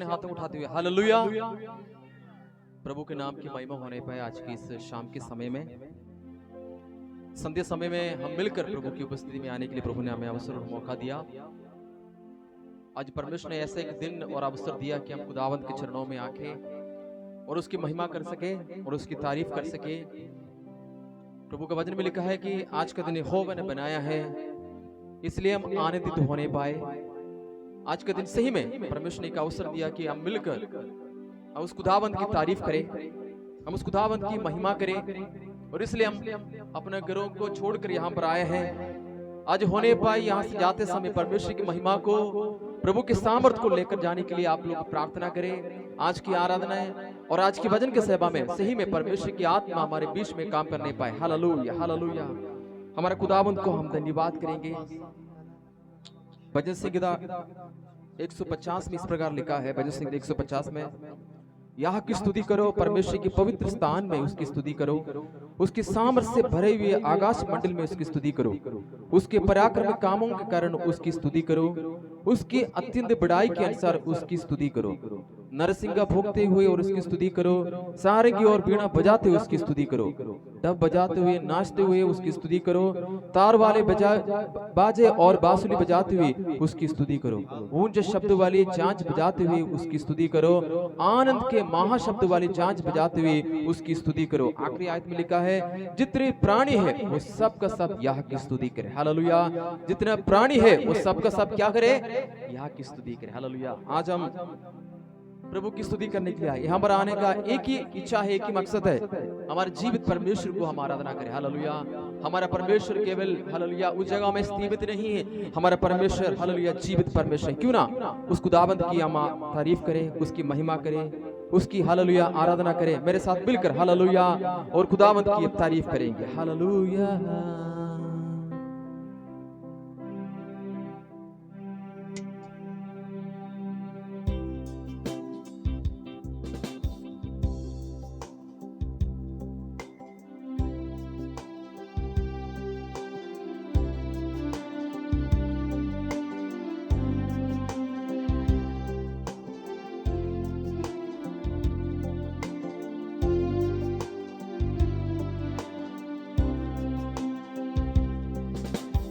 हाथों उठाते हुए हालेलुया। प्रभु के नाम की महिमा होने पाए आज की इस शाम के समय में, संध्या समय में हम मिलकर प्रभु की उपस्थिति में आने के लिए प्रभु ने हमें अवसर और मौका दिया। आज परमेश्वर ने ऐसा एक दिन और अवसर दिया कि हम खुदावंत के चरणों में आके और उसकी महिमा कर सके और उसकी तारीफ कर सके। प्रभु का वचन में लिखा है कि आज का दिन यहोवा ने बनाया है, इसलिए हम आनंदित होने पाए। आज के दिन सही में परमेश्वर ने एक अवसर दिया कि हम मिलकर हम उस खुदावंत की तारीफ करें, हम उस खुदावंत की महिमा करें, और इसलिए हम अपने घरों को छोड़कर यहाँ पर आए हैं। आज होने पाए यहाँ से जाते समय परमेश्वर की महिमा को, प्रभु के सामर्थ को लेकर जाने के लिए आप लोग प्रार्थना करें। आज की आराधना और आज की वचन के सेवा में सही में परमेश्वर की आत्मा हमारे बीच में काम करने पाए। Hallelujah hallelujah. हमारे खुदावंत को हम धन्यवाद करेंगे। भजन संहिता 150 में इस प्रकार लिखा है, भजन संहिता 150 में, यहाँ की स्तुति करो, परमेश्वर की पवित्र स्थान में उसकी स्तुति करो, उसके सामर्थ्य से भरे हुए आकाश मंडल में उसकी स्तुति करो, उसके पराक्रम कामों के कारण उसकी स्तुति करो, उसकी अत्यंत बड़ाई के अनुसार उसकी स्तुति करो, नरसिंगा भोगते हुए और उसकी स्तुति करो, सारंगी और बीणा बजाते हुए उसकी स्तुति करो, डब बजाते हुए नाचते हुए उसकी स्तुति करो, तार वाले बाजे और बांसुरी बजाते हुए उसकी स्तुति करो, ऊंचे शब्द वाली झांझ बजाते हुए उसकी स्तुति करो, आनंद के महाशब्द वाली झांझ बजाते हुए उसकी स्तुति करो। आखिरी आयत में लिखा है, जितने प्राणी है वो सब का सब यह की स्तुति करे। हालेलुया। जितना प्राणी है वो सब का सब क्या करे? यह की स्तुति करे। हालेलुया। आज हम प्रभु की स्तुति करने के लिए आए। यहाँ पर आने का एक ही इच्छा है, एक ही मकसद है, हमारे जीवित परमेश्वर को हम आराधना करें। हालेलुया। हमारा परमेश्वर केवल हालेलुया उस जगह में सीमित नहीं है, हमारा परमेश्वर हालेलुया जीवित परमेश्वर है। क्यों ना उस खुदावंत की हम तारीफ करें, उसकी महिमा करें, उसकी हालेलुया आराधना करें। मेरे साथ मिलकर हालेलुया और खुदावंत की तारीफ करेंगे। हालेलुया।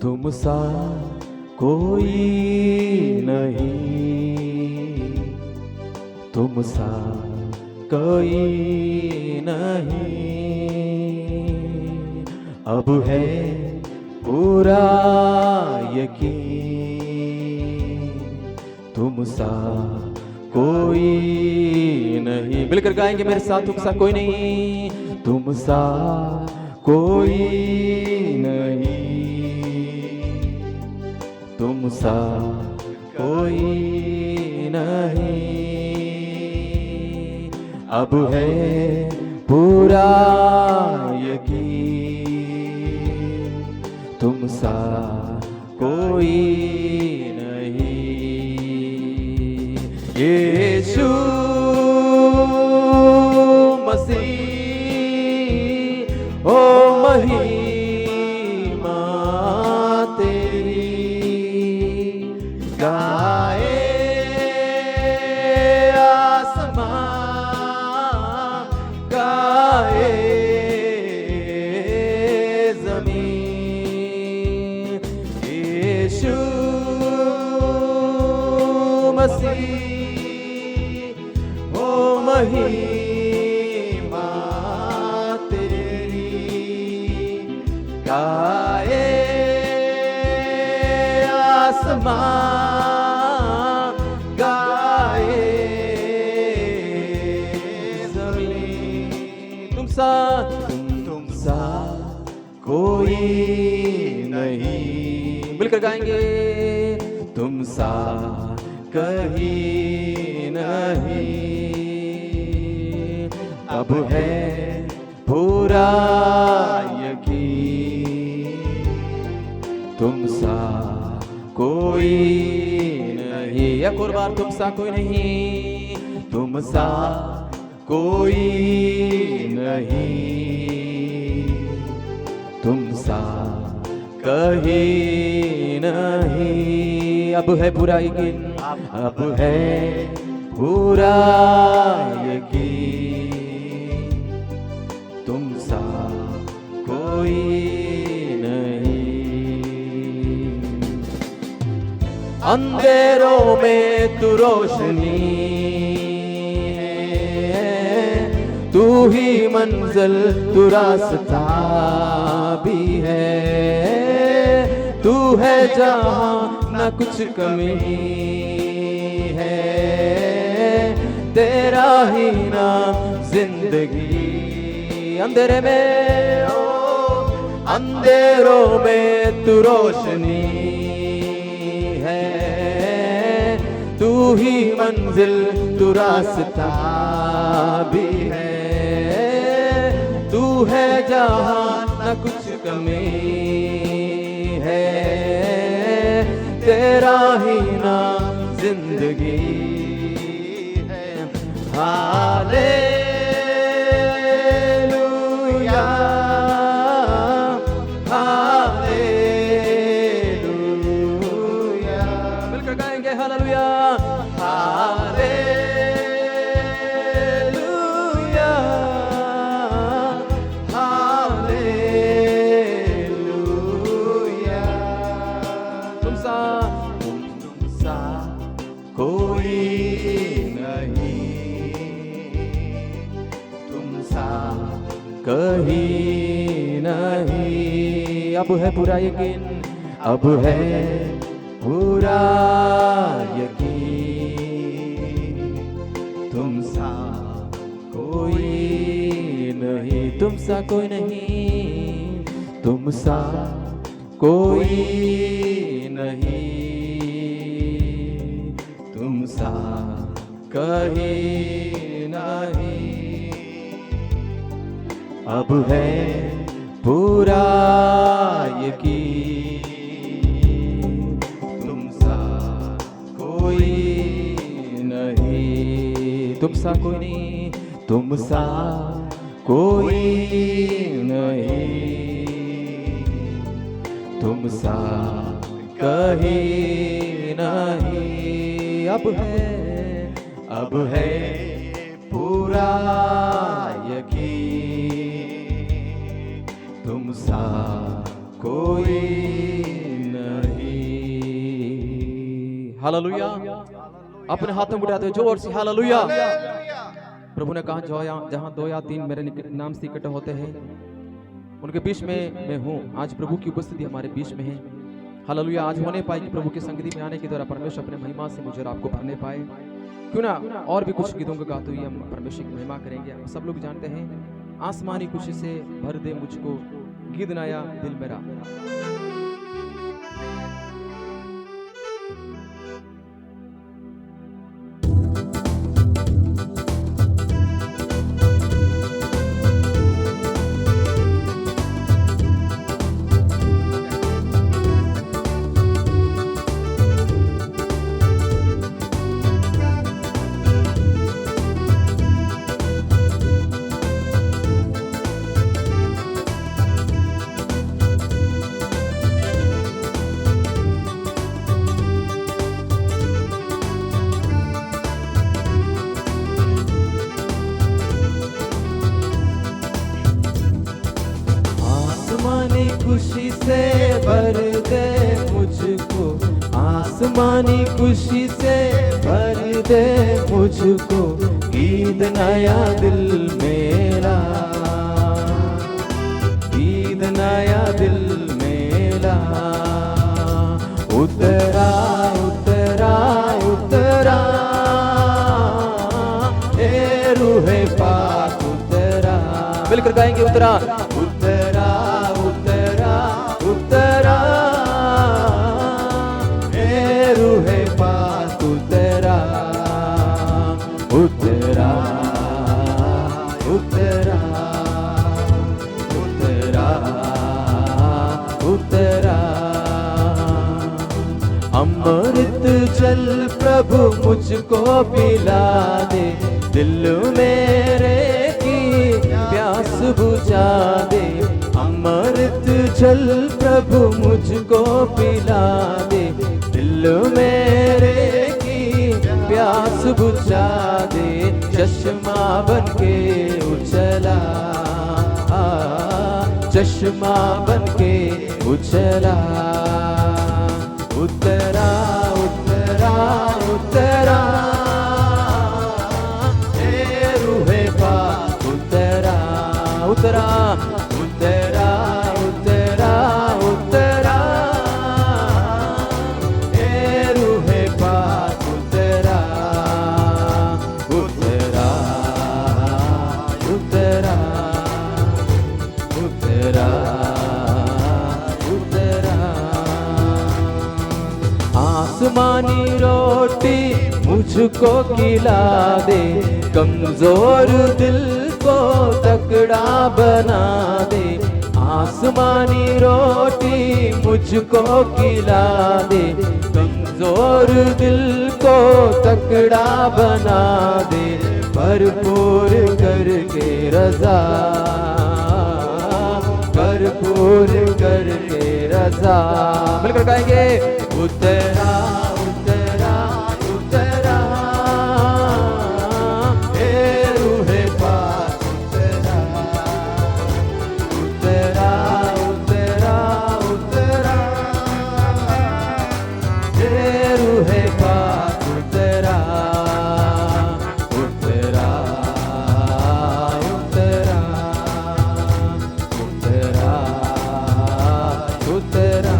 तुम सा कोई नहीं, तुम सा कोई नहीं, अब है पूरा यकीन, तुम सा कोई नहीं। मिलकर गाएंगे मेरे साथ, तुम सा कोई नहीं, तुम सा कोई नहीं, तुम सा कोई नहीं, अब है पूरा यकीन, तुम सा कोई नहीं। यीशु मसीह ओ महिमा तेरी, गाए आसमां, गाए ज़मीन, यीशु मसीह ओ महिमा तेरी, गाए आसमां, तुम सा कोई नहीं। मिलकर गाएंगे, तुम सा कहीं नहीं, अब है पूरा यकीन, तुम सा कोई नहीं। एक और बार, तुम सा कोई नहीं, तुम सा कोई नहीं, तुम सा कहीं नहीं। अब है पूरा यकीन, अब है पूरा यकीन, तुम सा कोई नहीं। अंधेरों में तू रोशनी, तू ही मंजिल, तू रास्ता भी है। तू है जहां न कुछ कमी है, तेरा ही नाम जिंदगी। अंधेरे में ओ अंधेरों में तू रोशनी है, तू ही मंजिल, तू रास्ता भी है। तू है जहां न कुछ कमी है, तेरा ही नाम जिंदगी है। Hallelujah, hallelujah. मिलकर गाएंगे हालेलुया, हालेलुया, हालेलुया। तुम सा कोई नहीं, तुम सा कहीं नहीं। अब है पूरा यकीन, अब है पूरा यकीन, तुम सा कोई नहीं, तुम सा कोई नहीं, तुम सा कोई नहीं, तुम सा कहीं नहीं। अब है पूरा यकीन, तुम सा कोई नहीं, तुम सा कोई नहीं, तुम सा कोई नहीं, तुम सा कहीं नहीं। अब है पूरा यकीन, तुम सा कोई नहीं। हालेलुया। अपने हाथों उठाते हुए जोर से हालेलुया। प्रभु ने कहा जहां 2 या 3 मेरे नाम से इकट्ठे होते हैं, उनके बीच में मैं हूँ। आज प्रभु की उपस्थिति हमारे बीच में है। हालेलुया। आज होने पाए कि प्रभु की संगति में आने के द्वारा परमेश्वर अपने महिमा से मुझे और आपको भरने पाए। क्यों ना और भी कुछ गीतों को गाते हुए हम परमेश्वर की महिमा करेंगे। हम सब लोग जानते हैं, आसमानी खुशी से भर दे मुझको, गीत नया दिल मेरा। खुशी से भर दे मुझको, आसमानी खुशी से भर दे मुझको, ईद नया दिल मेरा, ईद नया दिल मेरा। उतरा उतरा उतरा ए रूहे पाक उतरा। मिलकर गाएंगे उतरा उतरा उतरा उतरा ए रूहे पाक उतरा। उतरा उतरा उतरा उतरा। अमृत जल प्रभु मुझको पिला दे, दिल मेरे की प्यास बुझा दे। अमृत जल प्रभु मुझको पिला दे, दिल मेरे की प्यास बुझा दे, चश्मा बनके उछला, चश्मा बनके उछला। उतरा उतरा उतरा ए रूहे पाक उतरा, उतरा उतरा उतरा उतरा ए रूहे पाक उतरा, उतरा उतरा उतरा उतरा। आसमानी रोटी मुझको खिला दे, कमजोर दिल को तकड़ा बना दे। आसमानी रोटी मुझको खिला दे, कमजोर दिल को तकड़ा बना दे। भरपूर करके रजा, भरपूर करके रजा। मिलकर गाएंगे। उतरा उतरा उतरा ए रूहे पाक उतरा, उतरा उतरा उतरा ए रूहे पाक उतरा, उतरा उतरा उतरा उतरा।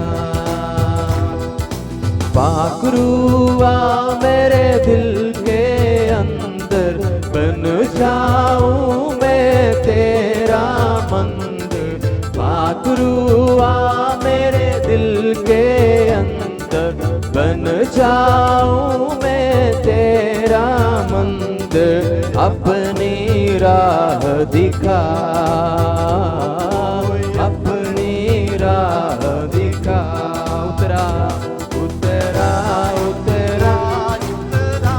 पाक रूआ मेरे दिल के अंदर, बन जाऊं मैं तेरा मंदिर। पाक रूआ मेरे दिल के अंदर, बन जाऊं मैं तेरा मंदिर। अपनी राह दिखा, अपनी राह दिखा। उतरा उतरा उतरा उतरा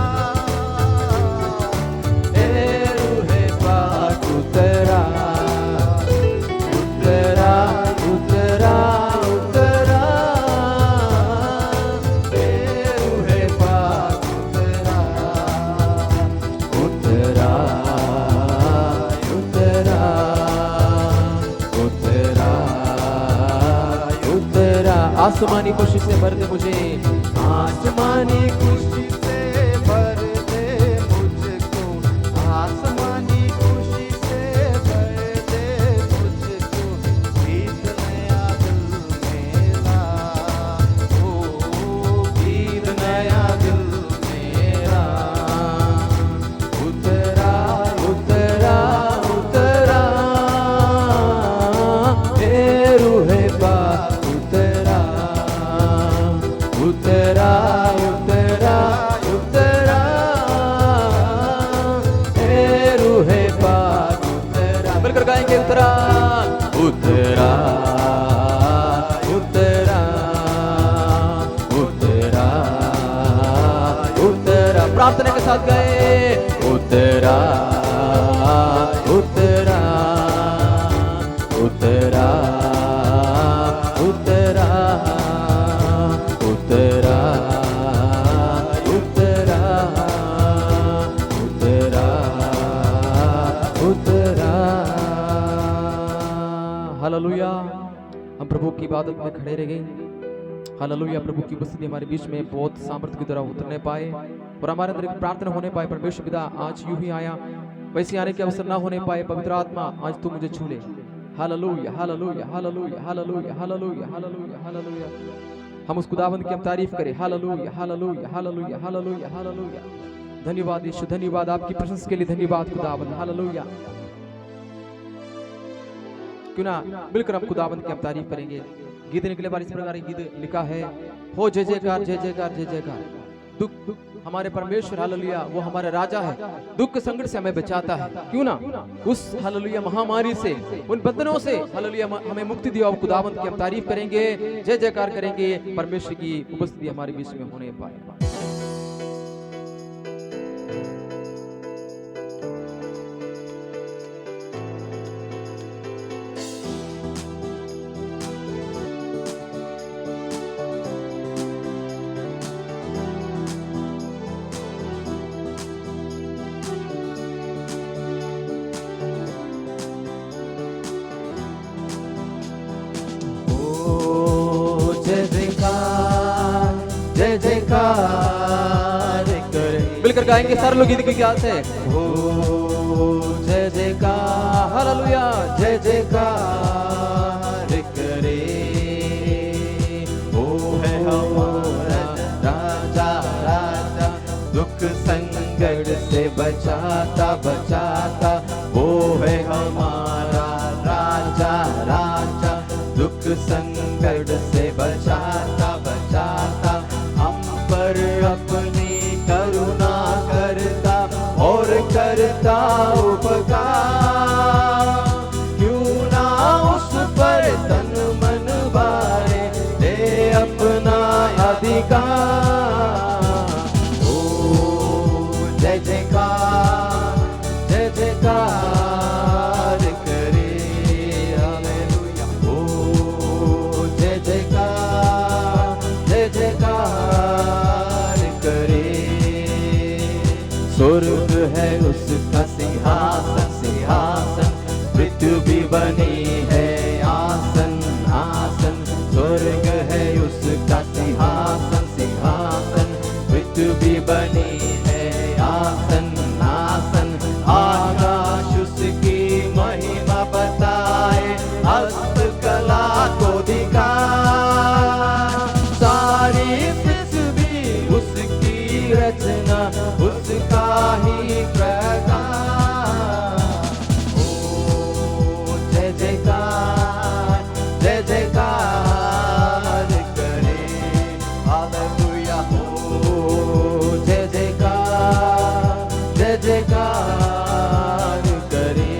ए रूहे पाक उतरा, उतरा उतरा उतरा ए रूहे पाक उतरा, उतरा उतरा उतरा उतरा। आसमानी खुशी से भर दे मुझे, आसमानी खुशी से भर दे मुझको, आसमानी खुशी से भर दे मुझको। गीत नया दिल मेरा, ओ गीत नया दिल मेरा। उतरा उतरा उतरा ए रूहे पाक उतरा, उतरा उतरा उतरा ए रूहे पाक उतरा। मिलकर गाएंगे। उतरा उतरा उतरा उतरा उतरा। प्रार्थना के साथ गए। उतरा उतरा उतरा उतरा उतरा उतरा उतरा उतरा। हालेलुया। हम प्रभु की इबादत में खड़े रह गए। हालेलुया। प्रभु की उपस्थिति हमारे बीच में बहुत सामर्थ्य की तरह उतरने पाए और हमारे अंदर एक प्रार्थना होने पाए। परमेश्वर पिता आज यूं ही आया, वैसे आने के अवसर ना होने पाए। पवित्र आत्मा आज तू मुझे छू ले। Hallelujah hallelujah hallelujah hallelujah hallelujah hallelujah hallelujah. हम उस खुदावंद की हम तारीफ करें। Hallelujah hallelujah hallelujah hallelujah hallelujah. धन्यवाद यीशु, धन्यवाद आपकी प्रशंसा के लिए, धन्यवाद खुदावंद। हालेलुया। क्यों ना मिलकर हम खुदावंद की हम तारीफ करेंगे। गीत निकले बार इस प्रकार गीत लिखा है, हो जय जयकार जय जयकार जय जयकार। दुख हमारे परमेश्वर हालेलुया वो हमारा राजा है, दुख संकट से हमें बचाता है। क्यों ना उस हालेलुया महामारी से, उन बंधनों से हालेलुया हमें मुक्ति दिया। खुदावंद की हम तारीफ करेंगे, जय जयकार करेंगे। परमेश्वर की उपस्थिति हमारे बीच में होने पाए। गाएंगे सारे लोग गीत की क्या से। हो जय जयकार, हालेलुया, जय जयकार करे, वो है हमारा राजा राजा, दुख संकट से बचाता बचाता, वो है हमारा राजा राजा, दुख संकट से बचाता बचाता, हम पर अपनी करुणा करता और करता उपकार, क्यों ना उस पर तन मन बारे दे अपना अधिकार। ओ जय जयकार, जय जयकार करे, हालेलुया। ओ जय जयकार, जय जयकार करे, स्वर्ग है उसका सिंहासन सिंहासन, मृत्यु भी बनी है आसन आसन, स्वर्ग है उसका सिंहासन सिंहासन, मृत्यु भी बनी है आसन आसन, आकाश उसकी महिमा बताए, हस्तकला को दिखाए, सारी पृथ्वी उसकी रचना, उसका ही प्रकाश। ओ जय जयकार, जय जयकार करे, हालेलुया। ओ जय जयकार, जय जयकार करे,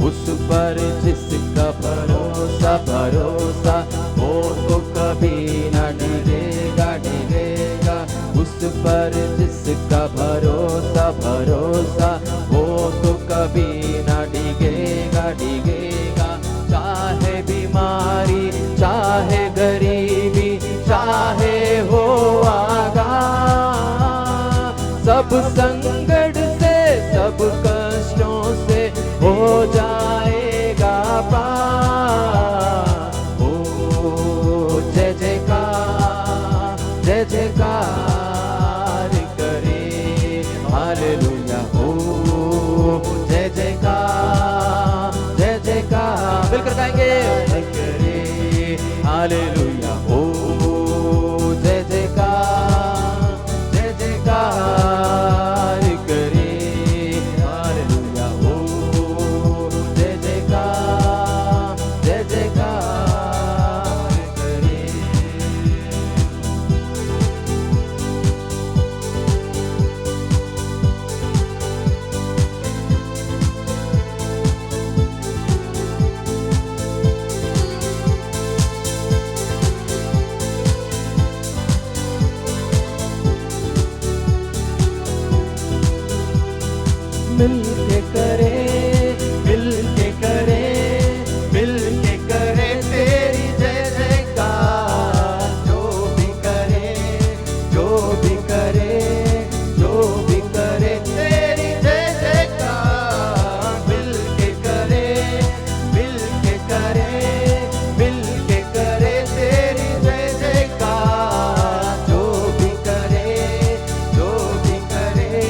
उस पर जिसका भरोसा भरोसा, वो तो कभी न डरेगा डरेगा, उस पर जिसका भरोसा भरोसा, वो तो कभी न डिगेगा डिगेगा, चाहे बीमारी चाहे गरीबी चाहे हो आगा, सब संकट से सब कष्टों से हो जाएगा पार। ओ जय जयकार, जय जयकार करे, हालेलुया। ओ जय जयकार, जय जयकार, मिलकर गाएंगे, करे, हालेलुया। ओ जय जयकार, जय जयकार करे, हालेलुया। ओ जय जयकार, जय जयकार करे। मिलके करे, मिलके करे, मिलके करे तेरी जय जयकार, जो भी करे, जो भी करे, जो भी करे तेरी जय जयकार, मिलके करे, मिलके करे, मिलके करे तेरी जय जयकार, जो भी करे, जो भी करे,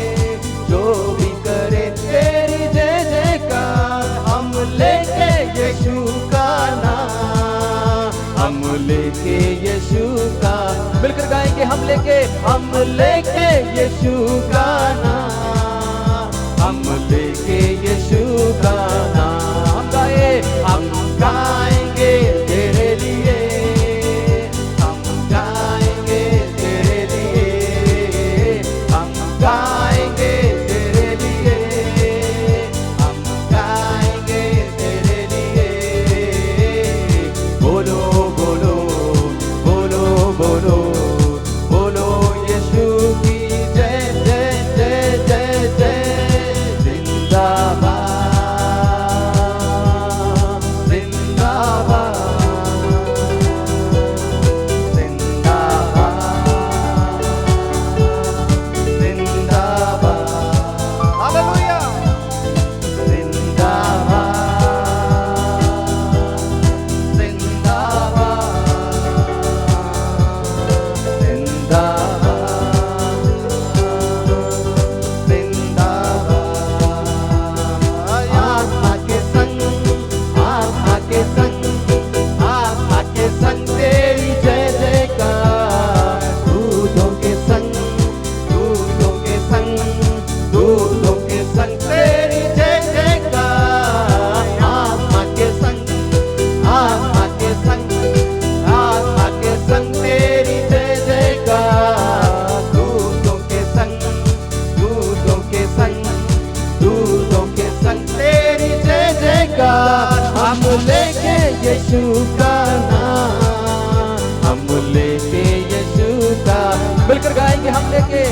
जो भी करे तेरी जय जयकार, हम लेके यीशु का नाम, हम लेके यीशु का, मिलकर गाएंगे, हम लेके यीशु का नाम, हम लेके यीशु का नाम, हम गाएंगे तेरे लिए, हम गाएंगे तेरे लिए, हम गाएंगे तेरे लिए, हम गाएंगे तेरे लिए, बोलो बोलो बोलो बोलो बोलो यीशु की जय जय जय दूतों के संग तेरी जय जयकार। हम लेके यीशु का नाम, हम लेके यीशु का, मिलकर गाएंगे हम लेके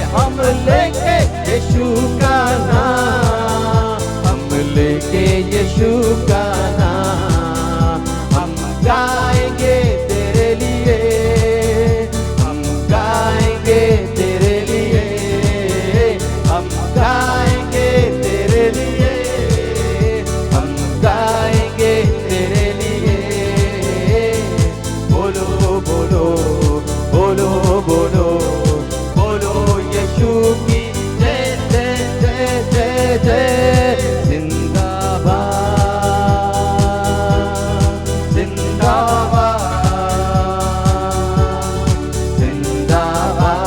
यीशु का नाम, हम लेके यीशु का नाम। हम गाएंगे तेरे लिए, हम गाएंगे तेरे लिए, हम गाएंगे तेरे लिए, हम गाएंगे तेरे लिए। बोलो बोलो बोलो बोलो बोलो यीशु की जय जय जय जय जय। जिंदाबाद जिंदाबाद जिंदाबाद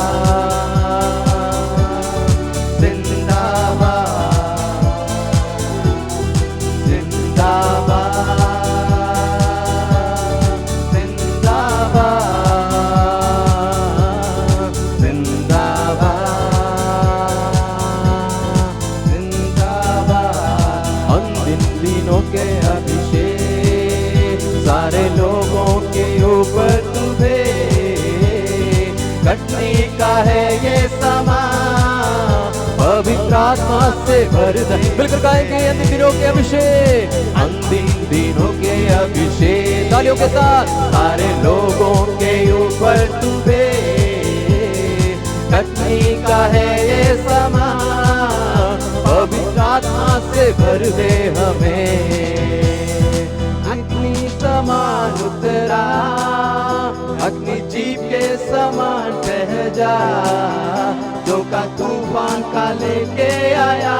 जिंदाबाद जिंदाबाद जिंदाबाद जिंदाबाद। अंतिम दिनों के अभिषेक सारे लोगों के ऊपर तू भेज, कटनी का है ये समा, पवित्र आत्मा से भर दे। मिलकर गाएंगे अंतिम दिनों के अभिषेक, अंतिम दिनों के अभिषेक तालियों के साथ सारे लोगों के ऊपर तू भेज, कटनी का है ये समा, पवित्र आत्मा से भर दे हमें। अग्नि समान उतरा, अग्नि जीप के समान बह जा, जो का तूफान का लेके आया,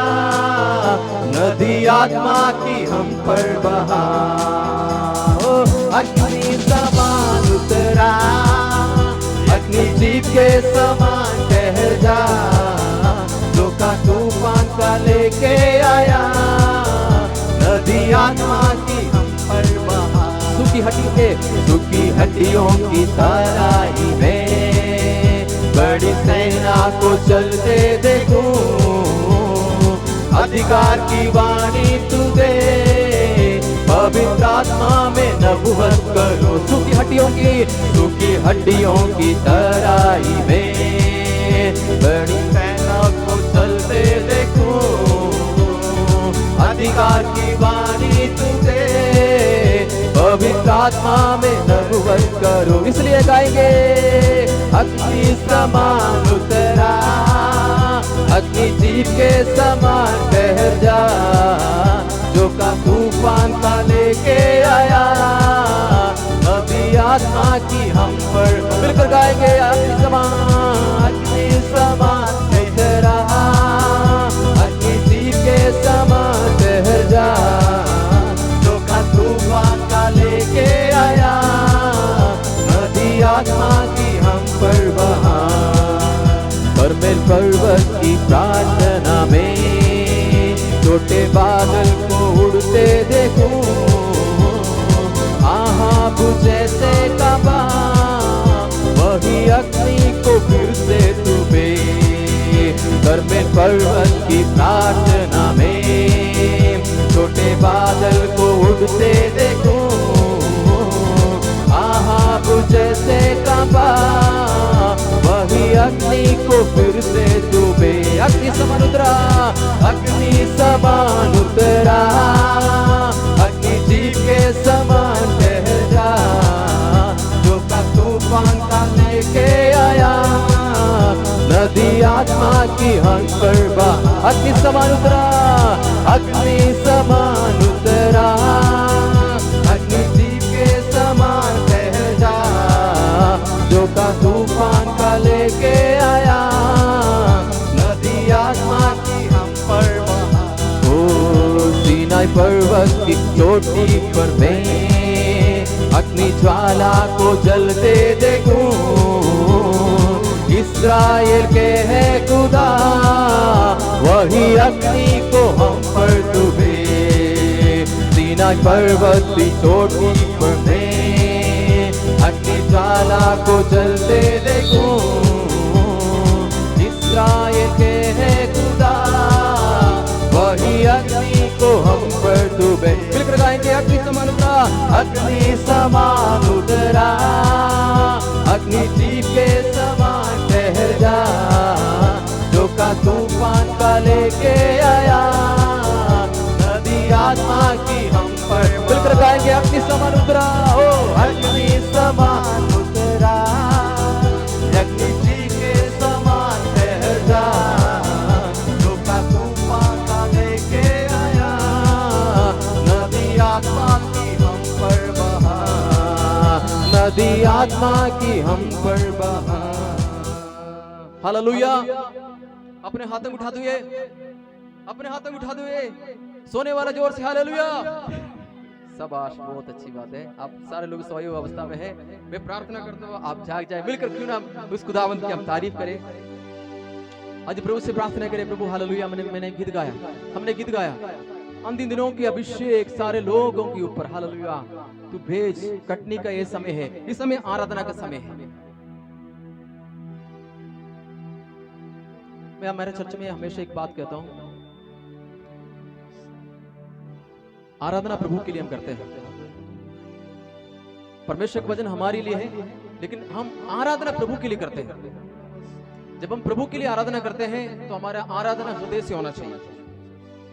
नदी आत्मा की हम पर बहा। ओ अग्नि समान उतरा, अग्नि जीप के समान बह जा, जो का तूफान का लेके आया, नदी आत्मा की हम पर बहा। सूखी हड्डियों की तराई में बड़ी सेना को चलते देखूं, अधिकार की वाणी तू दे, पवित्र आत्मा में नबुवत करो। सूखी हड्डियों की तराई में बड़ी सेना को चलते देखूं, अधिकार की वाणी तू दे, पवित्र आत्मा में नबुवत करो। इसलिए गाएंगे अग्नि समान उतरा, अग्नि जीप के समान बह जा, जो का तूफान का लेके आया, नदी आत्मा की हम पर। मिलकर गाएंगे अग्नि समान उतरा, अग्नि जीप के समान बह जा, जो का तूफान का लेके आया, नदी आत्मा की हम पर बहा। कर्मेल पर्वत की प्रार्थना में छोटे बादल को उड़ते देखूं, आहाब जैसे काबा, वही अग्नि को फिर से डूबे। कर्मेल पर्वत की प्रार्थना में छोटे बादल को उड़ते देखूं, आहाब जैसे काबा, वही अग्नि को फिर से डूबे। अग्नि समान उतरा, अग्नि समान उतरा, अग्नि जीप के समान बह जा, जो का तूफान का लेके आया, नदी आत्मा की हम पर बहा। अग्नि समान उतरा, अग्नि समान उतरा, अग्नि जीप के समान बह जा, जो का तूफान का लेके आया, नदी आत्मा की हम पर बहा। ओ सीनाई पर्वत की चोटी पर मैं अग्नि ज्वाला को जलते देखूं, इस्राएल के है खुदा, वही अग्नि को हम पर डूबे। सीनाई पर्वत की चोटी पर मैं अग्नि ज्वाला को जलते देखूं, इस्राएल के है खुदा, वही लेके आया, नदी आत्मा की हम पर। मिलकर गाएंगे अग्नि समान उतरा, ओ अग्नि समान उतरा, अग्नि जी के समान ठहर जा, जो का तूफान का लेके आया, नदी आत्मा की हम पर बहा, नदी आत्मा की हम पर बहा। हालेलुया। अपने हाथों में उठा दो, ये अपने हाथों में उठा दो, ये सोने वाला जोर से हालेलुया। शाबाश, बहुत अच्छी बात है। आप सारे लोग सोई हुई अवस्था में है। मैं प्रार्थना करता हूँ आप जाग जाए, मिलकर क्यों ना उस खुदावंत की हम तारीफ करें। आज प्रभु से प्रार्थना करें, प्रभु हालेलुया। मैंने गीत गाया, हमने गीत गाया, अंतिम दिनों के अभिषेक सारे लोगों के ऊपर हालेलुया तू भेज। कटनी का ये समय है, इस समय आराधना का समय है। मैं हमारे चर्च में हमेशा एक बात कहता हूं, आराधना प्रभु के लिए हम करते हैं। परमेश्वर का वचन हमारे लिए है, लेकिन हम आराधना प्रभु के लिए करते हैं। जब हम प्रभु के लिए आराधना करते हैं तो हमारा आराधना हृदय से होना चाहिए,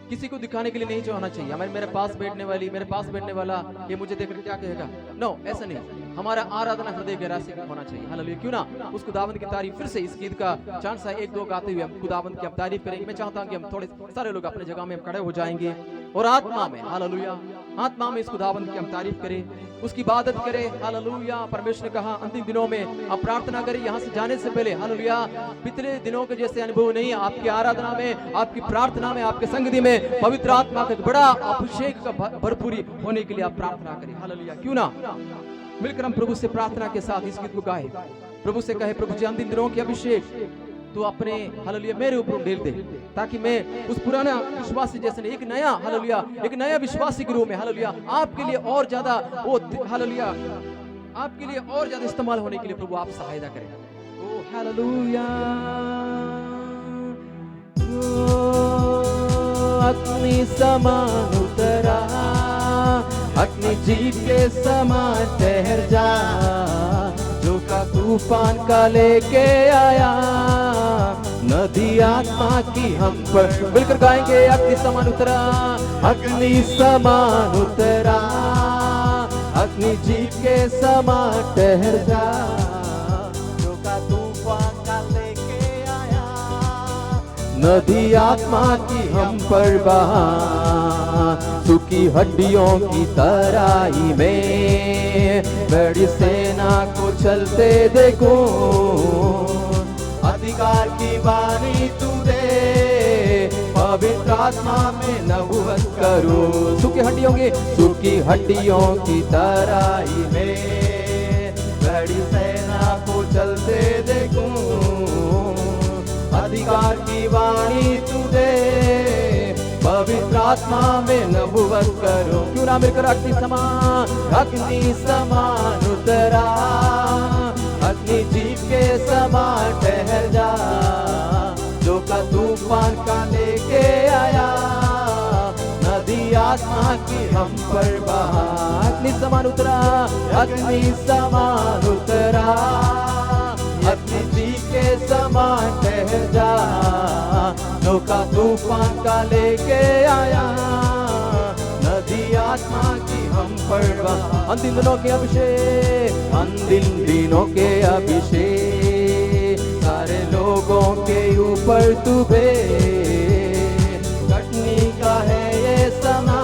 किसी को दिखाने के लिए नहीं होना चाहिए। हमारे मेरे पास बैठने वाला ये मुझे देखकर क्या कहेगा, नो, ऐसा नहीं। हमारा आराधना हृदय गहरा से होना चाहिए। हालेलुया। क्यों ना उस खुदावंत की तारीफ फिर से इस गीत का चांस है, एक दो गाते हुए हम खुदावंत की हम तारीफ करेंगे। मैं चाहता हूं कि हम थोड़े सारे लोग अपने जगह में हम खड़े हो जाएंगे और आत्मा में हालेलुया, आत्मा में इस खुदावंत की हम तारीफ करें, उसकी इबादत करें। हालेलुया। परमेश्वर ने कहा अंतिम दिनों में आप प्रार्थना करें यहाँ से जाने से पहले। हालेलुया। पिछले दिनों के जैसे अनुभव नहीं, आपकी आराधना में, आपकी प्रार्थना में, आपके संगति में पवित्र आत्मा का बड़ा अभिषेक का भरपूरी होने के लिए आप प्रार्थना करें। हालेलुया। क्यों ना मिलकर हम प्रभु से प्रार्थना के साथ इस गीत को गाए, प्रभु से कहे, प्रभु जी अंतिम दिनों के अभिषेक तो अपने हालेलुया मेरे ऊपर ढेल दे, ताकि मैं उस पुराना विश्वासी जैसे एक नया हालेलुया, एक नया विश्वासी के रूप में हालेलुया आपके लिए और ज्यादा वो हालेलुया आपके लिए और ज्यादा इस्तेमाल होने के लिए प्रभु आप सहायता करें। ओ हालेलुया। अग्नि समान उतरा, अग्नि जीव के समान ठहर जा, जो का तूफान का लेके आया, नदी आत्मा की हम पर। मिलकर गाएंगे अग्नि समान उतरा, अग्नि समान उतरा, अग्नि जीव के समान ठहर जा, जो का तूफान का लेके आया, नदी आत्मा की हम पर बहा। सूखी हड्डियों की तराई में बड़ी सेना को चलते देखो, अधिकार की वाणी तू दे, पवित्र आत्मा में नबूवत करो। सूखी हड्डियों की तराई में बड़ी सेना को चलते देखो, अधिकार की वाणी तू दे, पवित्र आत्मा में नबूवत करो। क्यों ना मिलकर अग्नि समान उतरा, अग्नि जीव के समान ठहर जा, जो का तूफान का लेके आया, नदी आत्मा की हम पर बहा। अग्नि समान उतरा, अग्नि समान उतरा, अग्नि जीव के समान ठहर जा, जो का तूफान का लेके आया, नदी आत्मा की हम पर बहा। अंतिम दिनों के अभिषेक, अंतिम दिनों के अभिषेक, सारे लोगों के ऊपर तू भेज। कटनी का है ये समा,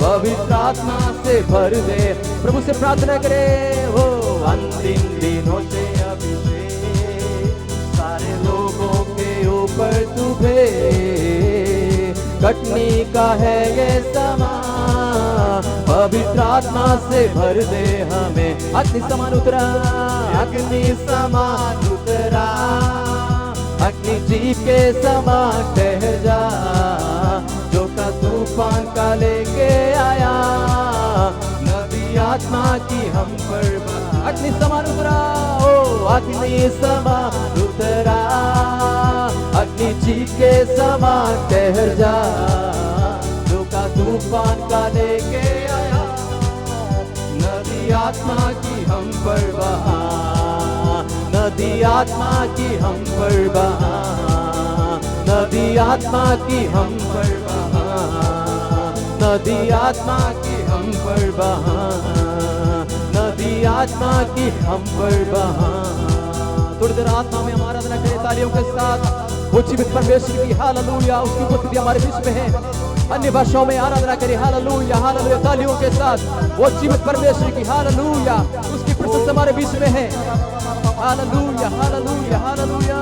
पवित्र आत्मा से भर दे। प्रभु से प्रार्थना करे, हो अंतिम दिनों से अभिषेक, सारे लोगों के ऊपर तू भेज। कटनी का है ये समा, पवित्र आत्मा से भर दे हमें। अग्नि समान उतरा, अग्नि समान उतरा, अग्नि जीव के समान ठहर जा, जो का तूफान का लेके आया, नदी आत्मा की हम पर बहा। अग्नि समान उतरा, ओ अग्नि समान उतरा, अग्नि जीव के समान ठहर जा, जो का तूफान का लेके आया, नदी आत्मा की हम पर बहा, नदी आत्मा की हम पर बहा, नदी आत्मा की हम पर बहा, नदी आत्मा की हम पर बहा, नदी आत्मा की हम पर बहा। थोड़ी देर आत्मा में हम आराधना करें तालियों के साथ। वो जीवित परमेश्वर की हालेलुया, उसकी उपस्थिति हमारे बीच में है। अन्य भाषाओं में आराधना करें हालेलुया हालेलुया तालियों के साथ। वो जीवित परमेश्वर की हालेलुया, उसकी प्रशंसा हमारे बीच में है। Hallelujah hallelujah hallelujah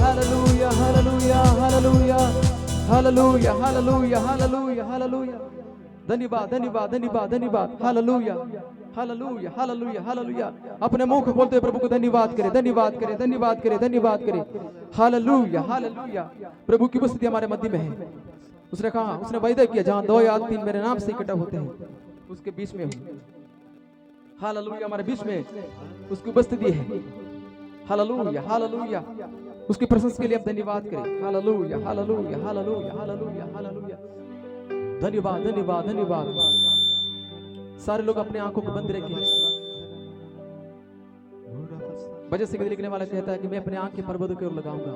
hallelujah hallelujah hallelujah hallelujah hallelujah hallelujah hallelujah. धन्यवाद धन्यवाद धन्यवाद धन्यवाद। Hallelujah hallelujah hallelujah hallelujah. अपने मुंह को खोलते प्रभु को धन्यवाद करें, धन्यवाद करें, धन्यवाद करें, धन्यवाद करें। Hallelujah hallelujah. प्रभु की उपस्थिति हमारे मध्य में है। उसने कहा, उसने वायदा किया, जहां 2 या 3 मेरे नाम से इकट्ठा होते हैं उसके बीच में हूं। हालेलुया, हमारे बीच में उसकी उपस्थिति है। Hallelujah hallelujah. उसकी प्रशंसा के लिए आप धन्यवाद करें। Hallelujah hallelujah hallelujah hallelujah hallelujah. धन्यवाद धन्यवाद धन्यवाद। सारे लोग अपने आंखों को बंद रखें। वजह से लिखने वाला कहता है कि मैं अपने आंख के पर्वतों की ओर लगाऊंगा।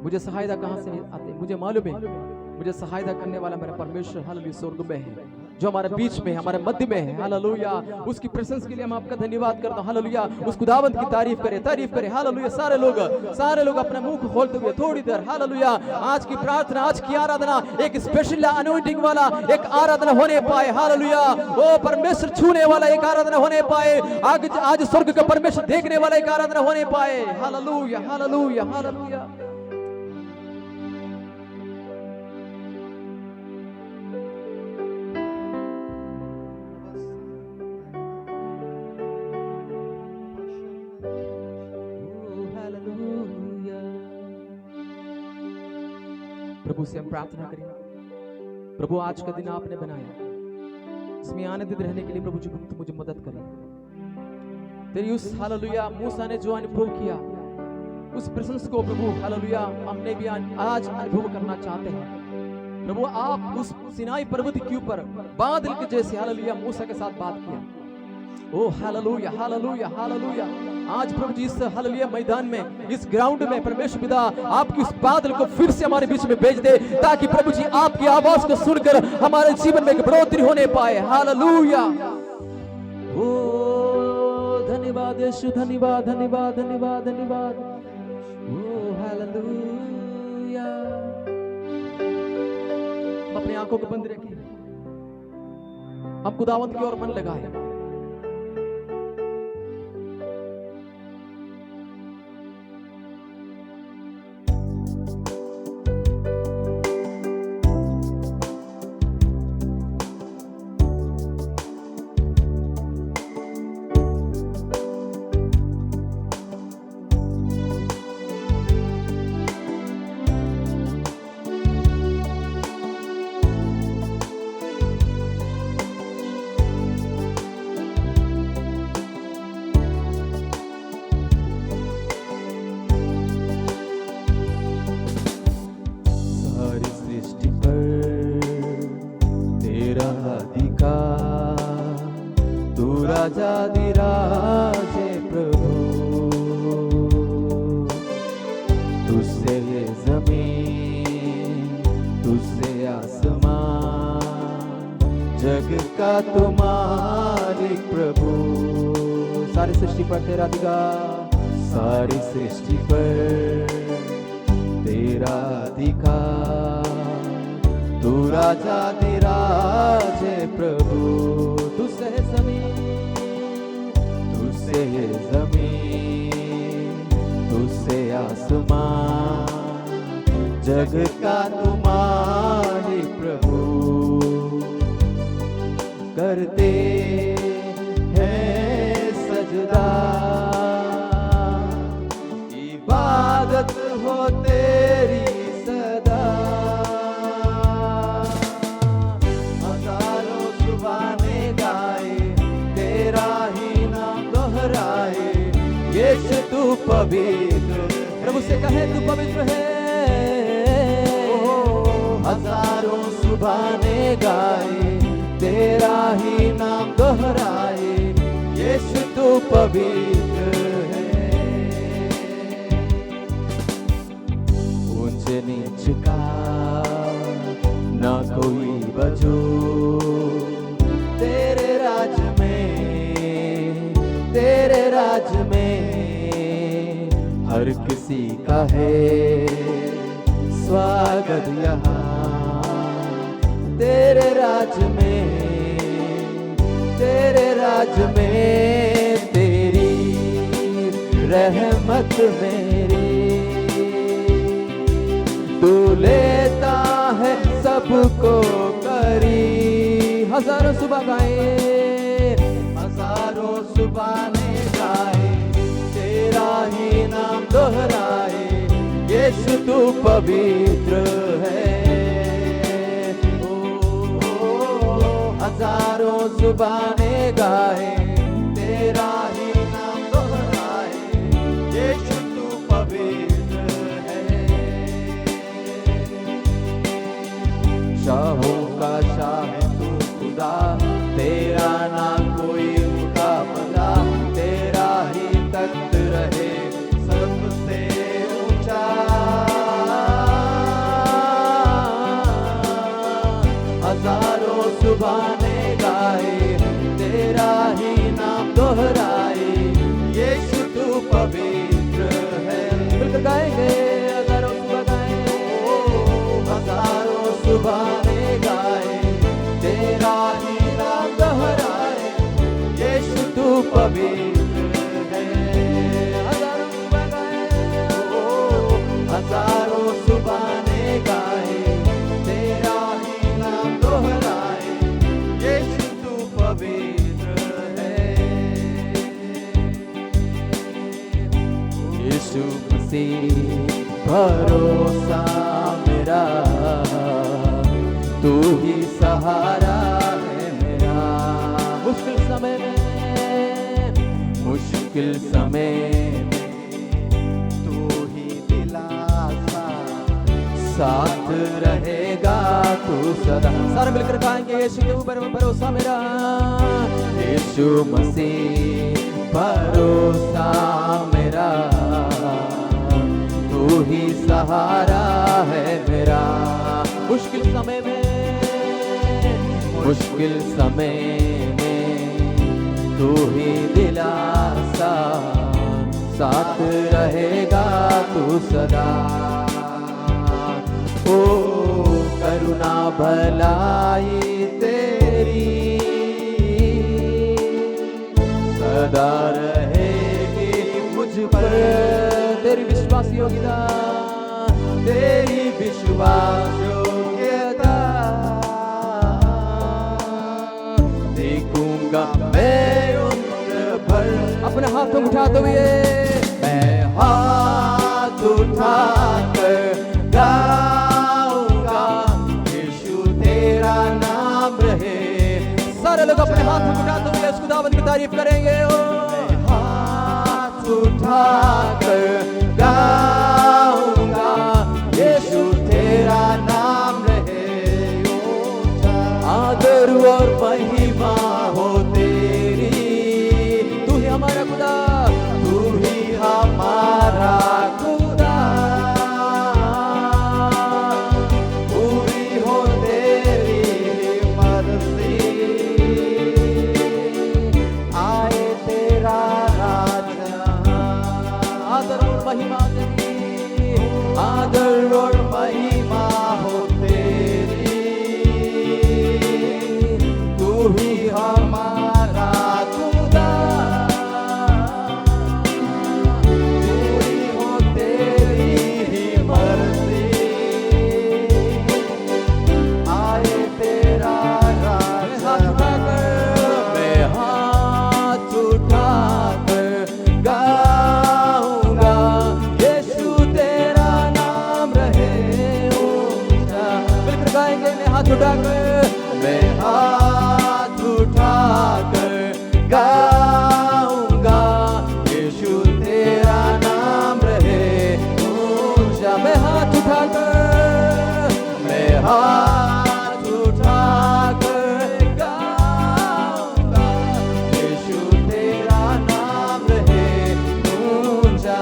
मुझे सहायता कहां से आती है? मुझे मालूम है मुझे सहायता करने वाला मेरा परमेश्वर हालेलुया स्वर्ग में है, जो हमारे बीच में, हमारे मध्य में है। हालेलुया। उसकी प्रेजेंस के लिए हम आपका धन्यवाद करता हूं। हालेलुया। उस खुदावंत की तारीफ करें, तारीफ करें। हालेलुया। सारे लोग अपने मुंह को खोलते हुए थोड़ी देर हालेलुया आज की प्रार्थना, आज की आराधना एक स्पेशल अनॉइंटिंग वाला एक आराधना होने पाए। हालेलुया। वो परमेश्वर छूने वाला एक आराधना होने पाए। आज स्वर्ग का परमेश्वर देखने वाला एक आराधना होने पाए। Hallelujah hallelujah hallelujah. प्रभु से हम प्रार्थना करें। प्रभु आज का दिन आपने बनाया, इसमें आनंदित रहने के लिए प्रभु जी मुझे मदद करें। तेरी उस हालेलुया मूसा ने जो अनुभव किया, उस प्रशंसा को प्रभु हालेलुया हमने भी आज अनुभव करना चाहते हैं। प्रभु आप उस सिनाई पर्वत के ऊपर बादल के जैसे हालेलुया मूसा के साथ बात किया। ओ हालेलुया हालेलुया हालेलुया। आज प्रभु जी इस हालेलुया मैदान में, इस ग्राउंड में परमेश्वर पिता आपकी उस बादल को फिर से हमारे बीच में भेज दे, ताकि प्रभु जी आपकी आवाज को सुनकर हमारे जीवन में बढ़ोतरी होने पाए। हालेलुया। ओ धन्यवाद यीशु, धन्यवाद धन्यवाद धन्यवाद धन्यवाद। ओ हालेलुया। अपनी आंखों को बंद रखिए, हम खुदावंत की ओर मन लगाए। राजाधिराजे प्रभु, तुझसे ये जमीन, तुझसे आसमान, जग का तू मालिक प्रभु। सारी सृष्टि पर तेरा अधिकार, सारी सृष्टि पर तेरा अधिकार। तू राजाधिराजे प्रभु, तुझसे जमीन, तुझसे ये जमीन, तुझसे आसमान, जग का तू मालिक प्रभु। करते हैं सजदा, इबादत हो तेरी सदा। हजारों जुबानें गाए, तेरा ही नाम दोहराए। यीशु तू पवित्र, प्रभु से कहे तू पवित्र है। हजारों जुबानें गाए, तेरा ही नाम दोहराए। यीशु तू पवित्र है। तुझसे नीच का ना कोई वजूद। तेरे राज में हर किसी का है स्वागत यहाँ। तेरे राज में तेरी रहमत मेरी, तू लेता है सबको करी। हजारों सुबह गाए, हजारों सुबह गाए, तेरा ही नाम दोहराए। यीशु तू पवित्र है, हजारों जुबानें गाए, तेरा ही नाम दोहराए। यीशु तू पवित्र है, शाहों का शाह तू खुदा, तेरा ना कोई मुकाबला। तेरा ही तख्त रहे सबसे ऊंचा, हजारों जुबानें गाए, तेरा ही नाम दोहराए। यीशु तू पवित्र है। मिलकर गाएंगे, हजारों सुबह गाए, हजारों जुबानें गाए, तेरा ही नाम दोहराए। यीशु तू पवित्र है। हजारों सुबह गाए, हजारों जुबानें गाए, तेरा ही नाम दोहराए। यीशु तू पवित्र है। यीशु मसीह भरोसा मेरा, तू ही सहारा है मेरा। मुश्किल समय में तू ही दिलासा, साथ रहेगा तू सदा। सारे मिलकर गाएंगे, यीशु के ऊपर भरोसा मेरा। यीशु मसीह भरोसा मेरा, तू ही सहारा है मेरा। मुश्किल समय में तू ही दिलासा, साथ रहेगा तू सदा। ओ करुणा भलाई तेरी सदा रहेगी मुझ पर। तेरी विश्वास योग्यता, तेरी विश्वास योग्यता देखूंगा मैं उम्र भर। अपने हाथों उठाते हुए मैं हाथ उठाकर गाऊंगा, यीशु तेरा नाम रहे। सारे लोग अपने हाथ उठाते हुए इस खुदावंद की तारीफ करेंगे। हाथ उठाकर गाऊंगा, यीशु तेरा नाम रहे। आदर और महिमा हो तेरी, तू ही हमारा खुदा, तू ही हमारा खुदा। पूरी हो तेरी मर्जी, आए तेरा राज। आदर और महिमा तेरी, आदर और महिमा हो तेरी, तू ही हमारा खुदा। पूरी हो तेरी ही मर्जी, आए तेरा राज। मैं हाथ उठाकर गाऊंगा, यीशु तेरा नाम रहे ऊंचा। मिलकर गाएंगे, मैं हाथ उठाकर, मैं हाथ उठाकर गाऊंगा, यीशु तेरा नाम रहे ऊंचा। मैं हाथ उठाकर, मैं हाथ उठाकर गाऊंगा, यीशु तेरा नाम रहे ऊंचा।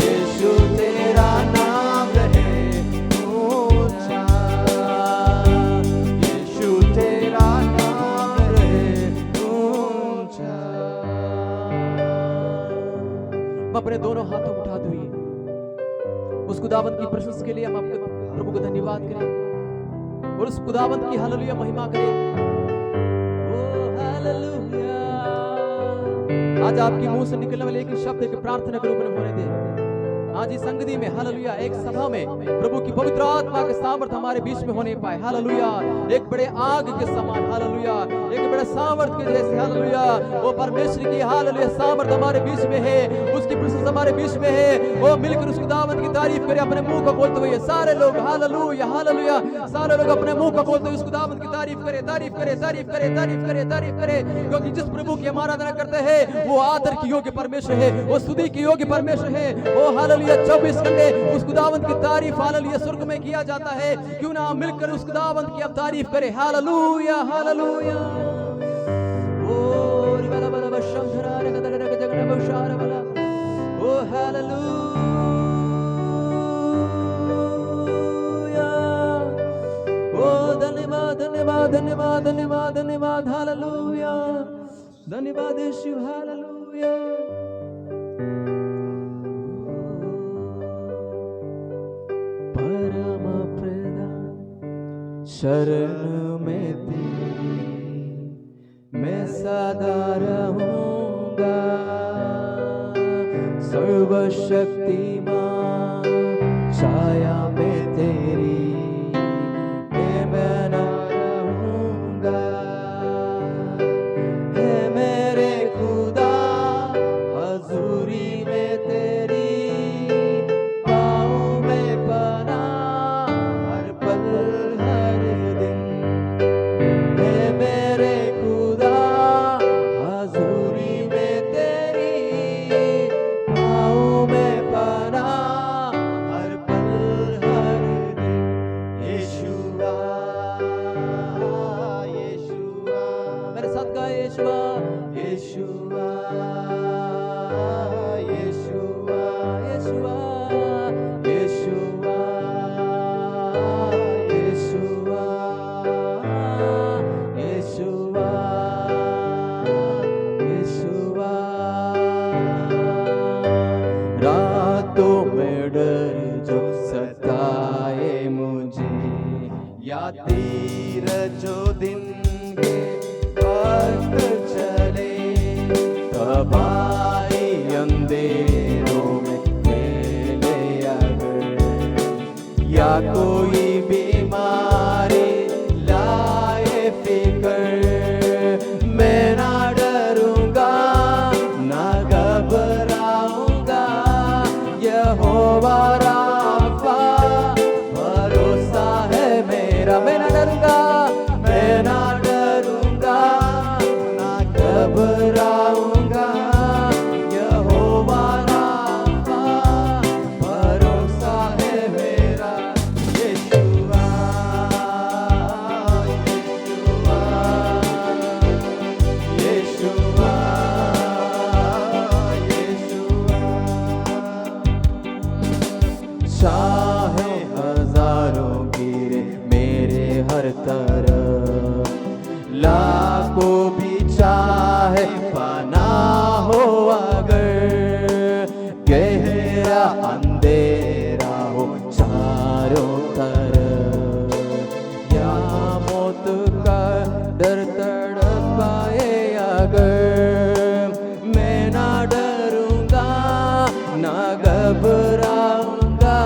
यीशु तेरा दोनों हाथों उठा दो। उस खुदावंत की प्रशंसा के लिए हम आपके प्रभु को धन्यवाद करें और उस खुदावंत की हालेलुया महिमा करें। ओ हालेलुया। आज आपकी मुंह से निकलने वाले एक शब्द एक प्रार्थना के रूप में होने दे। आज इस संगति में हालेलुया एक सभा में प्रभु की पवित्र आत्मा के सामर्थ हमारे बीच में होने पाए। हालेलुया। एक बड़े आग के समान हालेलुया, एक बड़े सामर्थ के जैसे हालेलुया वो परमेश्वर की हालेलुया सामर्थ हमारे बीच में है, उसकी प्रशंसा हमारे बीच में है। वो मिलकर उस खुदावंत की तारीफ करें अपने मुंह को खोलते हुए सारे लोग हालेलुया हालेलुया। सारे लोग अपने मुंह को खोलते हुए उस खुदावंत की तारीफ करें, तारीफ करें, तारीफ करें, तारीफ करें, तारीफ करें, क्योंकि जिस प्रभु की हम आराधना करते हैं वो आदर की योग्य परमेश्वर है, वो स्तुति की योग्य परमेश्वर है। वो हालेलुया 24 घंटे उस खुदावंत की तारीफ हालेलुया स्वर्ग में किया जाता है। क्यों ना हम मिलकर उस खुदावंत की अब तारीफ करें। Hallelujah hallelujah. ओ रिबला बला बशंधरा रे गदर रे जगड़ बशार बला। ओ हालेलुया। ओ धन्यवाद धन्यवाद धन्यवाद धन्यवाद धन्यवाद। हालेलुया। धन्यवाद यीशु। हालेलुया। शरण में तेरी मैं सदा रहूंगा, सर्वशक्तिमान छाया में तेरी मैं बना रहूंगा। है मेरे खुदा हजूरी में तेरी पाऊं मैं पनाह हर पल हर दिन। है मेरे खुदा हजूरी में तेरी पाऊं मैं पनाह हर पल हर दिन। यीशुआ यीशुआ मेरे साथ गा यीशुआ यीशुआ यीशुआ यीशुआ यीशुआ यीशुआ यीशुआ यीशुआ। रातों में डर जो सताए मुझे, या तीर जो दिन के वक्त चले, तबाही अंधेरों में फैले अगर, या कोई बीमारी लाए फिकर, मैं ना डरूंगा ना घबराऊंगा। यहोवा राफा भरोसा है मेरा। मैं ना डरूंगा, मैं ना डरूंगा ना घबराऊंगा। यहोवा राफा भरोसा है मेरा। यीशुआ यीशुआ यीशुआ यीशुआ। चाहे हजारों गिरे मेरे हर तरफ, लाखों भी चाहे पनाह हो अगर, गहरा अंधेरा हो चारों तरफ, या मौत का डर तड़पाए अगर, मैं ना डरूंगा ना घबराऊंगा।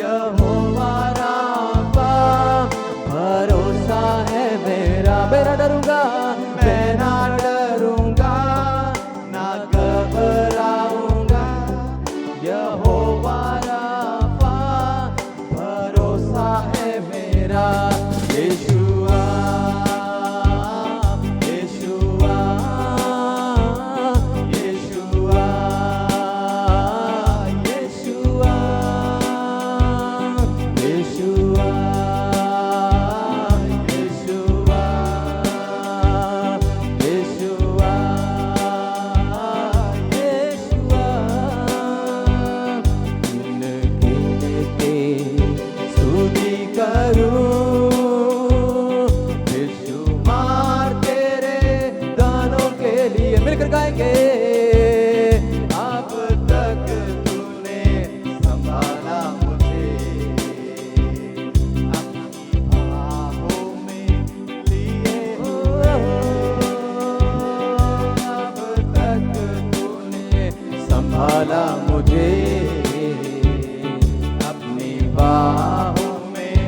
यहोवा राफा भरोसा है मेरा। मैं ना डरूंगा, मैं ना डरूंगा ना घबराऊंगा। यहोवा राफा भरोसा है मेरा। यीशुआ यीशुआ यीशुआ तूने संभाला मुझे, अपनी बाहों में लिए हुए। अब तक तूने संभाला मुझे, अपनी बाहों में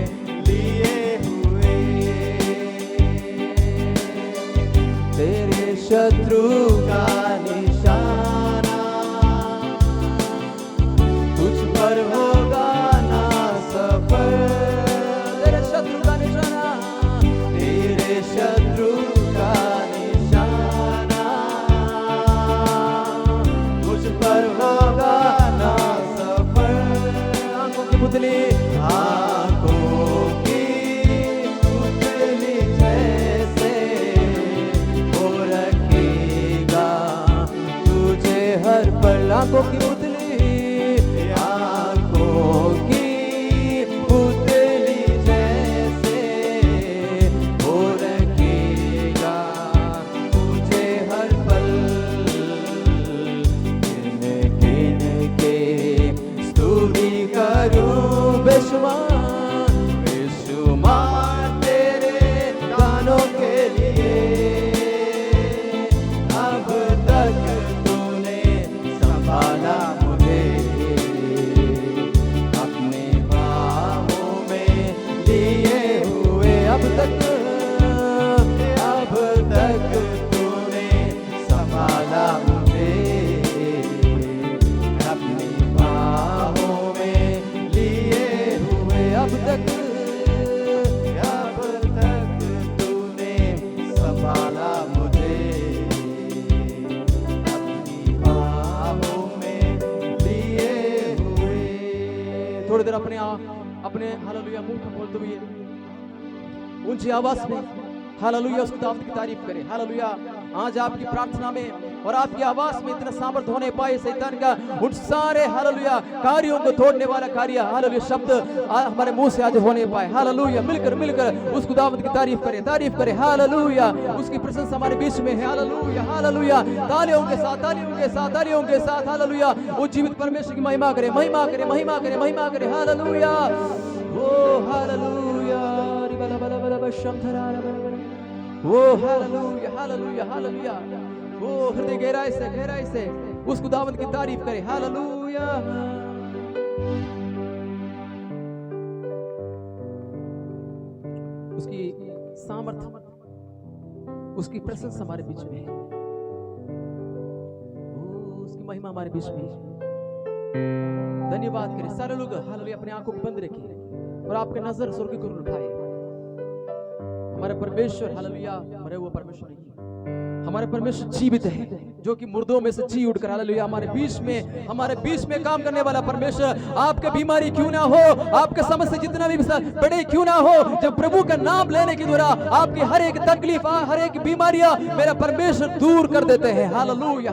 लिए हुए। तेरे शत्रु का निशाना तुझ पर होगा ना सफल। तेरे शत्रु का निशाना, तेरे शत्रु का निशाना तुझ पर होगा ना सफल। आंखों की पुतली, आंखों की पुतली जैसे वो रखेगा तुझे हर पल। आंखों की पुतली, आंखों की पुतली जैसे वो रखेगा तुझे हर पल। गिन गिन के स्तुति करूं बेशुमार, बेशुमार तेरे दानों के लिए। अब तक तूने संभाला मुझे, अपने बाहों में लिए हुए। अब तक तूने संभाला मुझे, अपनी बाहों में लिए हुए। अब तक तूने संभाला मुझे, अपनी बाहों में लिए हुए। थोड़ी देर अपने हालेलुया मुंह को खोलते हुए ऊंची आवाज में हालेलुया उसकी दावत की तारीफ करें। हालेलुया आज आपकी प्रार्थना में और आपकी आवाज में इतना सामर्थ होने पाए शैतान का उन सारे हालेलुया कार्यों को तोड़ने वाला कार्य हालेलुया शब्द हमारे मुंह से आज होने पाए। हालेलुया मिलकर उसको दावत की तारीफ करें। हालेलुया उसकी प्रशंसा हमारे बीच में है। हालेलुया तालियों के साथ हालेलुया वो जीवित परमेश्वर की महिमा करे। हालेलुया ओ हालेलुया वो हालेलुया वो हृदय गहराई से उसको दावत की तारीफ करे। हालेलुया उसकी सामर्थ उसकी प्रेजेंस हमारे बीच में है। उसकी महिमा हमारे बीच में है। धन्यवाद करें सारे लोग। हालेलुया अपने आंखों को बंद रखिए और आपके नजर स्वर्ग की ओर उठाए। हमारे परमेश्वर हालेलुया मरे हुए परमेश्वर नहीं, हमारे परमेश्वर जीवित है जो कि मुर्दों में से जी उठकर हालेलुया हमारे बीच में काम करने वाला परमेश्वर। आपके बीमारी क्यों ना हो, आपके समस्या जितना भी बड़े क्यों ना हो, जब प्रभु का नाम लेने के द्वारा आपकी हर एक तकलीफ हर एक बीमारियां मेरा परमेश्वर दूर कर देते हैं। हालेलुया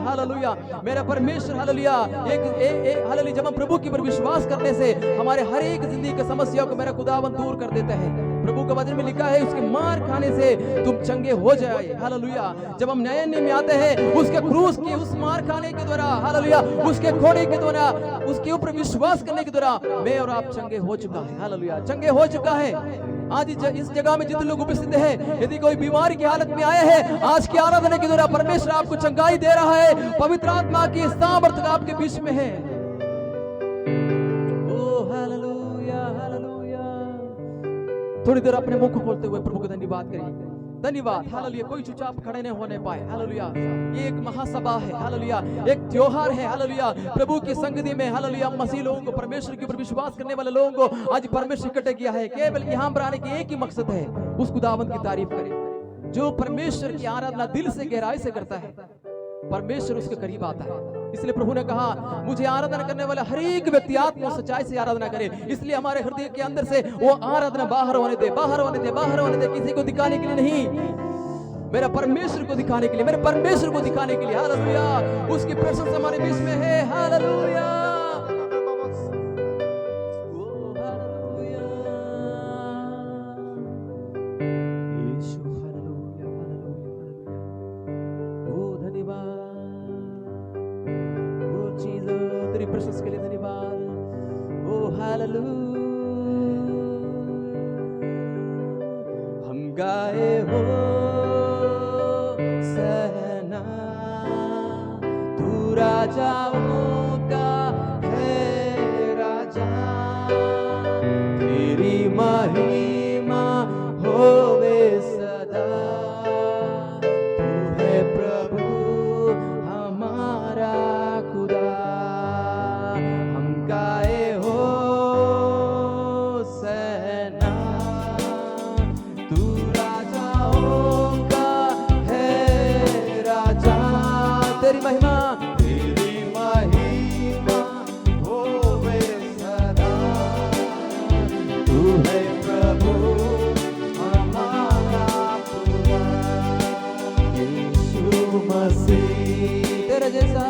मेरा परमेश्वर हालेलुया हालेलुया जब हम प्रभु की पर विश्वास करने से हमारे हर एक जिंदगी की समस्याओं को मेरा खुदावन दूर कर देता है। प्रभु का वचन में लिखा है उसके मार खाने से तुम चंगे हो जाए। हालेलुया जब हम नए में आते हैं उसके क्रूस के उस मार खाने के द्वारा हालेलुया उसके खोने के द्वारा उसके ऊपर विश्वास करने के द्वारा मैं और आप चंगे हो चुका है। हालेलुया चंगे हो चुका है। आज इस जगह में जितने लोग उपस्थित हैं, यदि कोई बीमारी की हालत में आए हैं, आज की आराधना के द्वारा परमेश्वर आपको चंगाई दे रहा है। पवित्र आत्मा की सामर्थ्य आपके बीच में है। ओ हालेलुया थोड़ी देर अपने मुख को खोलते हुए प्रभु को धन्यवाद करिए। धन्यवाद हालेलुया। कोई चुपचाप खड़े नहीं होने पाए। हालेलुया ये एक महासभा है। हालेलुया एक त्योहार है। हालेलुया प्रभु की संगति में हालेलुया मसीह लोगों को परमेश्वर के ऊपर विश्वास करने वाले लोगों को आज परमेश्वर इकट्ठे किया है। केवल यहाँ पर आने की एक ही मकसद है, उस खुदावंद की तारीफ करें। जो परमेश्वर की आराधना दिल से गहराई से करता है परमेश्वर उसके करीब आता है। इसलिए प्रभु ने कहा मुझे आराधना करने वाला हर एक व्यक्ति आत्मा और सच्चाई से आराधना करे। इसलिए हमारे हृदय के अंदर से वो आराधना बाहर होने दे, किसी को दिखाने के लिए नहीं, मेरा परमेश्वर को दिखाने के लिए, मेरे परमेश्वर को दिखाने के लिए। हालेलुया उसकी प्रशंसा हमारे बीच में है। हालेलुया हम गाए हो सहना, तू राजाओं का है राजा, तेरी महिमा होवे सदा, तू है प्रभु हमारा खुदा। हम गाए हो सहना, तू राजाओं का है राजा, तेरी महिमा होवे सदा, तू है प्रभु हमारा खुदा। यीशु मसीह तेरे जैसा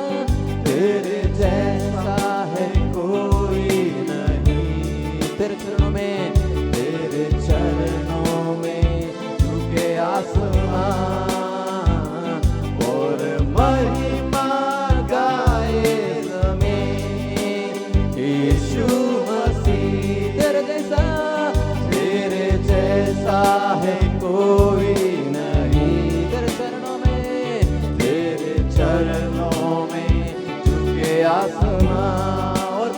है कोई नहीं, तेरे चरणों में झुके आसमान और महिमा गाए ज़मीन। यीशु मसीह तेरे जैसा है कोई नहीं, तेरे चरणों में झुके आसमान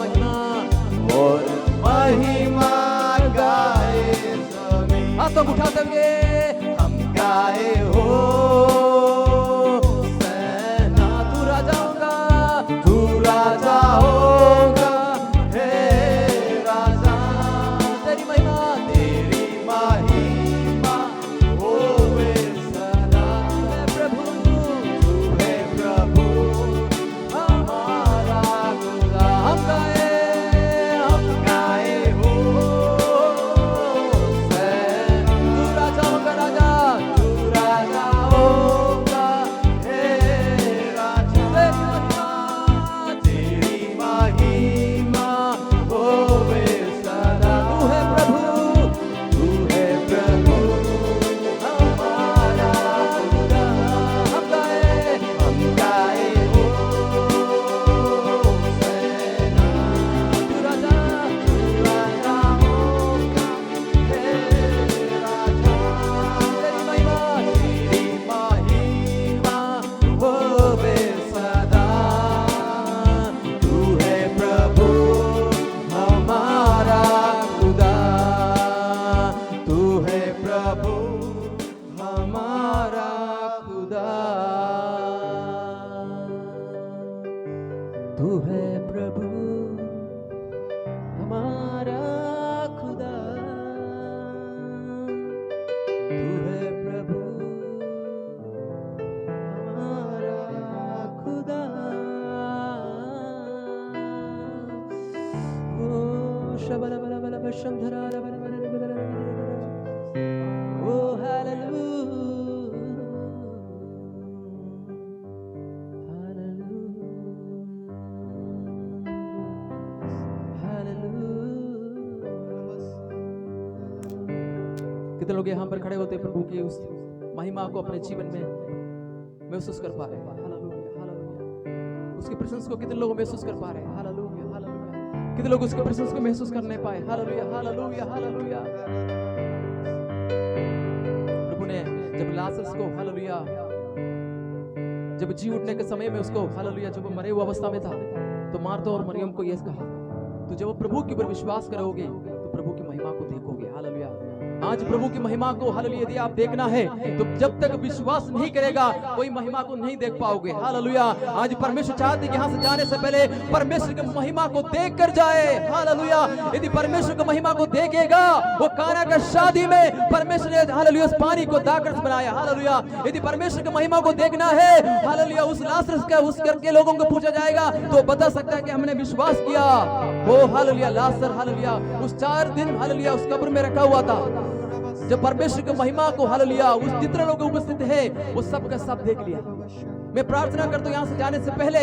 और महिमा गाए ज़मीन। हाथों को उठाते हुए हम गाए हो सहना, तू राजाओं का है राजा, तेरी महिमा होवे सदा, तू है प्रभु हमारा खुदा। हम गाए हो सहना, तू राजाओं का राजा, तू राजाओं का है राजा, तेरी महिमा होवे सदा, तू है प्रभु हमारा खुदा। हम गाए हो सहना, तू राजाओं का है राजा, तेरी महिमा होवे सदा, तू है प्रभु हमारा खुदा, तू है प्रभु हमारा खुदा, तू है प्रभु हमारा खुदा, तू है प्रभु हमारा खुदा। ओ शबला बला बला बशम धरा बला बला बला बला, ओ हालेलुया, कितने लोग यहाँ पर खड़े होते प्रभु की उस महिमा को अपने जीवन में महसूस कर पा रहे हैं? Hallelujah, hallelujah. उसकी प्रेजेंस को कितने लोग महसूस कर पा रहे हैं? Hallelujah, hallelujah. कितने लोग उसके प्रेजेंस को महसूस कर नहीं पाए? Hallelujah, hallelujah, hallelujah. प्रभु ने जब लाजरस को हालेलुया, जब जी उठने के समय में उसको हालेलुया, जब वो मरे हुए अवस्था में था, तो मार्था और मरियम को यह कहा, तो जब प्रभु के ऊपर विश्वास करोगे तो प्रभु की महिमा को देखोगे। हालेलुया। आज प्रभु की महिमा को हालेलुया यदि आप देखना है तो जब तक विश्वास नहीं करेगा कोई महिमा को नहीं देख पाओगे। हालेलुया। आज परमेश्वर चाहते कि यहाँ से जाने से पहले परमेश्वर की महिमा को देख कर जाए। हालेलुया। यदि परमेश्वर की महिमा को देखेगा, वो काना का शादी में परमेश्वर ने हालेलुया उस पानी को दाखरस बनाया। हालेलुया। यदि परमेश्वर की महिमा को देखना है, हालेलुया उस लाजरस का उस करके लोगों को पूछा जाएगा तो बता सकता है कि हमने विश्वास किया। वो हालेलुया लाजर हालेलुया उस 4 दिन हालेलुया उस कब्र में रखा हुआ था। जब परमेश्वर की महिमा को हालेलुया उस जितने लोग उपस्थित है वो सब का सब देख लिया। मैं प्रार्थना करता हूं यहाँ से जाने से पहले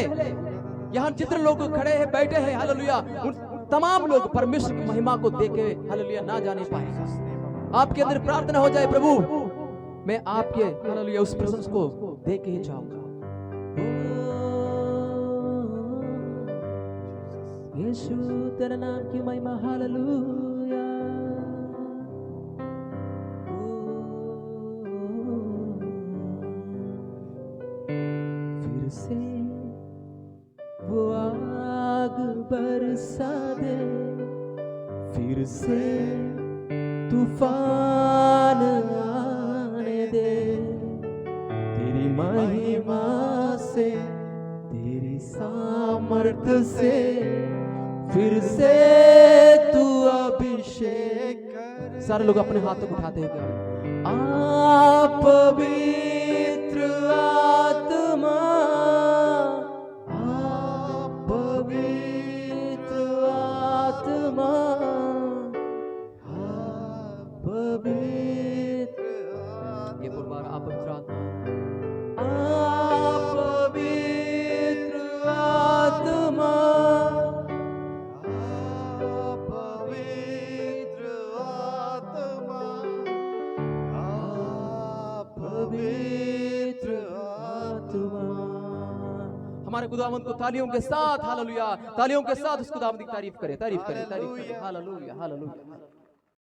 यहाँ जितने लोग खड़े हैं बैठे हैं हालेलुया उन तमाम लोग परमेश्वर की महिमा को देखे हालेलुया ना जाने पाए। आपके अंदर प्रार्थना हो जाए, प्रभु मैं आपके हालेलुया उस प्रेजेंस को देख के ही जाऊंगा। यीशु तेरे नाम की महिमा हालेलुया। फिर से वो आग बरसा दे, फिर से तूफान आने दे, तेरी महिमा से तेरी सामर्थ से फिर से तू अभिषेक कर। सारे लोग अपने हाथ तक उठाते हैं क्या? आप पवित्र आत्मा, आप पवित्र आत्मा, आप पवित्र, ये बार आप पवित्र आत्मा, आप पवित्र आत्मा, आप पवित्र आत्मा, आप पवित्र आत्मा। हमारे खुदावंद को तालियों के साथ हालेलुया, तालियों के साथ उस खुदावंद की तारीफ करें, तारीफ करें, तारीफ करें। Hallelujah, hallelujah.